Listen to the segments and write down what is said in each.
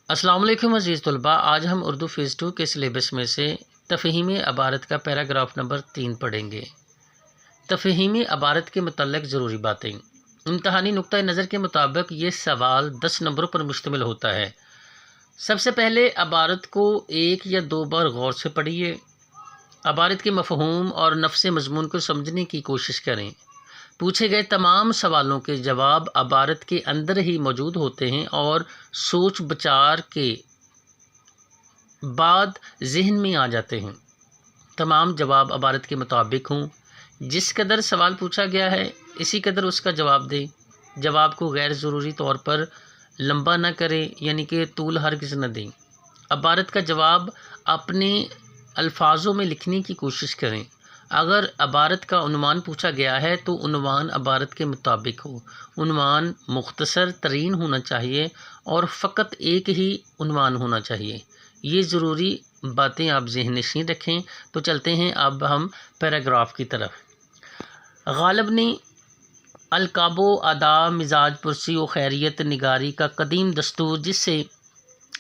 अस्सलाम वालेकुम अज़ीज़ तलबा। आज हम उर्दू फ़ेज़ 2 के सिलेबस में से तफ़हीम अबारत का पैराग्राफ नंबर 3 पढ़ेंगे। तफ़हीम अबारत के मुतल्लिक़ ज़रूरी बातें। इम्तहानी नुक्ता नज़र के मुताबिक ये सवाल 10 नंबरों पर मुश्तमिल होता है। सबसे पहले अबारत को 1 या 2 बार गौर से पढ़िए। अबारत के मफ़हूम और नफ्स मज़मून को समझने की कोशिश करें। पूछे गए तमाम सवालों के जवाब अबारत के अंदर ही मौजूद होते हैं और सोच विचार के बाद जहन में आ जाते हैं। तमाम जवाब अबारत के मुताबिक हों। जिस कदर सवाल पूछा गया है इसी कदर उसका जवाब दें। जवाब को गैर ज़रूरी तौर पर लंबा न करें, यानी कि तूल हरगिज़ न दें। अबारत का जवाब अपने अल्फाजों में लिखने की कोशिश करें। अगर अबारत का उन्वान पूछा गया है तो उन्वान अबारत के मुताबिक हो। उन्वान मुख्तसर तरीन होना चाहिए और फ़कत एक ही उन्वान होना चाहिए। ये ज़रूरी बातें आप ज़हन-नशीं रखें। तो चलते हैं अब हम पैराग्राफ की तरफ। गालिब ने अलकाबो आदाब मिजाज पुरसी व खैरियत निगारी का कदीम दस्तूर जिससे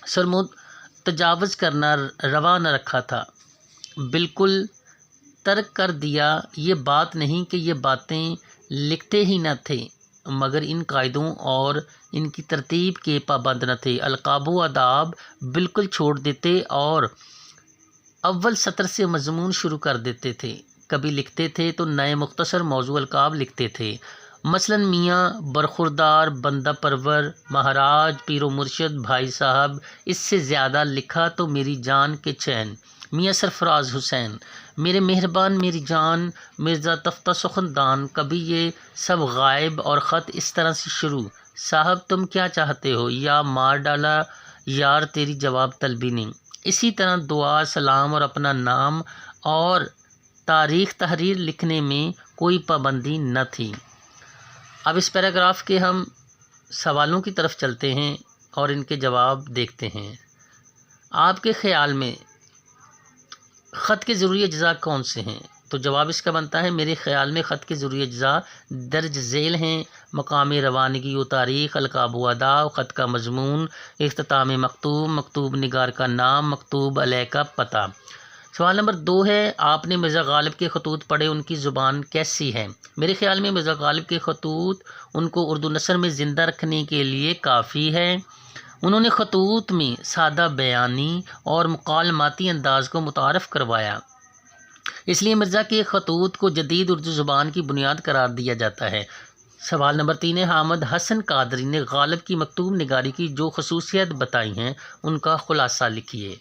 सरमुद तजावज़ करना रवा न रखा था, बिल्कुल तर्क कर दिया। ये बात नहीं कि ये बातें लिखते ही न थे, मगर इन कायदों और इनकी तरतीब के पाबंद न थे। अलकाबो आदाब बिल्कुल छोड़ देते और अव्वल सत्र से मज़मून शुरू कर देते थे। कभी लिखते थे तो नए मुख्तसर मौजू अलकाब लिखते थे। मसलन मियाँ, बरखुरदार, बंदा परवर, महाराज, पीरो मुर्शद, भाई साहब। इससे ज़्यादा लिखा तो मेरी जान के चैन, मियाँ सरफराज हुसैन, मेरे मेहरबान, मेरी जान, मिर्ज़ा तफ्ता सुखनदान। कभी ये सब गायब और ख़त इस तरह से शुरू, साहब तुम क्या चाहते हो, या मार डाला यार तेरी जवाब तलबी नहीं। इसी तरह दुआ, सलाम और अपना नाम और तारीख़ तहरीर लिखने में कोई पाबंदी न थी। अब इस पैराग्राफ के हम सवालों की तरफ चलते हैं और इनके जवाब देखते हैं। आपके ख़्याल में ख़त के ज़रूरी अज्ज़ा कौन से हैं? तो जवाब इसका बनता है, मेरे ख़्याल में ख़त के ज़रूरी अज्ज़ा दर्ज ज़ेल हैं। मकाम रवानगी व तारीख़, अलकाब व आदाब, ख़त का मज़मून, इख्तिताम मकतूब, मकतूब निगार का नाम, मकतूब अलैह का पता। सवाल नंबर 2 है, आपने मिर्ज़ा गालिब के खतूत पढ़े, उनकी ज़ुबान कैसी है? मेरे ख़्याल में मिर्ज़ा गालिब के खतूत उनको उर्दू नसर में ज़िंदा रखने के लिए काफ़ी है। उन्होंने खतूत में सादा बयानी और मुकालमाती अंदाज़ को मुतारफ़ करवाया, इसलिए मिर्ज़ा के खतूत को जदीद उर्दू ज़ुबान की बुनियाद करार दिया जाता है। सवाल नंबर 3 है, हामिद हसन कादरी ने गालिब की मकतूब निगारी की जो खसूसियत बताई हैं उनका खुलासा लिखिए।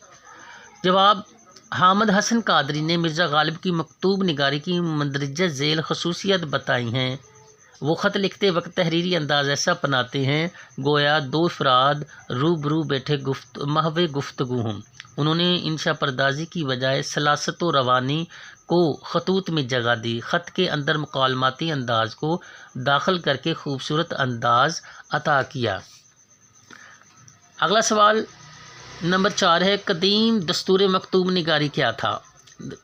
जवाब, हामिद हसन कादरी ने मिर्ज़ा गालिब की मकतूब निगारी की मंदरजा झेल खसूसियत बताई हैं। वो ख़त लिखते वक्त तहरीरी अंदाज़ ऐसा अपनाते हैं गोया दो अफराद रूबरू बैठे महवे गुफ्तगू हों। उन्होंने इंशा परदाजी की बजाय सलासत व रवानी को खतूत में जगह दी। ख़त के अंदर मुकालमाती अंदाज़ को दाखिल करके खूबसूरत अंदाज़ अता किया। अगला सवाल नंबर 4 है, कदीम दस्तूर मकतूब निगारी क्या था?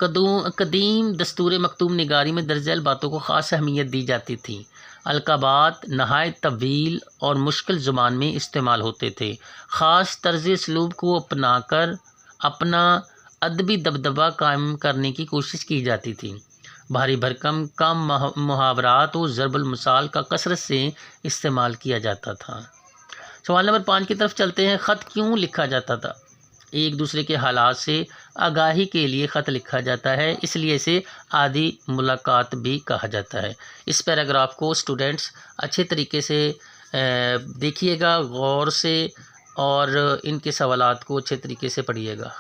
कदीम दस्तूर मकतूब निगारी में दर्जैल बातों को ख़ास अहमियत दी जाती थी। अलकाबात नहायत तवील और मुश्किल ज़ुबान में इस्तेमाल होते थे। ख़ास तर्ज़ इसलूब को अपनाकर अपना अदबी दबदबा कायम करने की कोशिश की जाती थी। भारी भरकम कम मुहावरात और ज़रबुल मिसाल का कसरत से इस्तेमाल किया जाता था। सवाल नंबर 5 की तरफ चलते हैं, ख़त क्यों लिखा जाता था? एक दूसरे के हालात से आगाही के लिए ख़त लिखा जाता है, इसलिए इसे आदि मुलाकात भी कहा जाता है। इस पैराग्राफ को स्टूडेंट्स अच्छे तरीके से देखिएगा, गौर से, और इनके सवालात को अच्छे तरीके से पढ़िएगा।